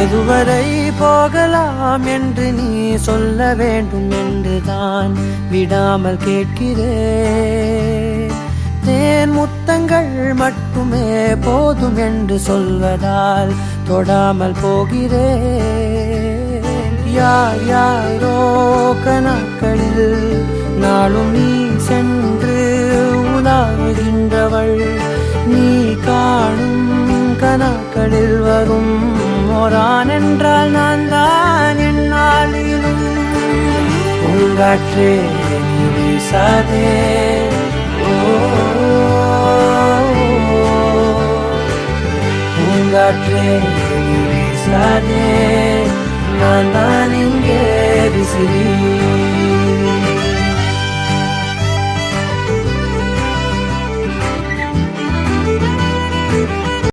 எதுவரை போகலாம் என்று நீ சொல்ல வேண்டும் என்றுதான் விடாமல் கேட்கிறேன். தேன் முத்தங்கள் மட்டுமே போதும் என்று சொல்வதால் தொடாமல் போகிறேன். யார் யாரோ கணக்களில் நாளும் நீ சென்று உலாவுகின்றவள். நீ காணும் கணக்களில் வரும் ஓரான் என்றால் நான் தான் என்னாலும். பூங்காற்றே நீ வீசாதே, பூங்காற்றே நீ வீசாதே, நான் தான் இங்கே விசிறி.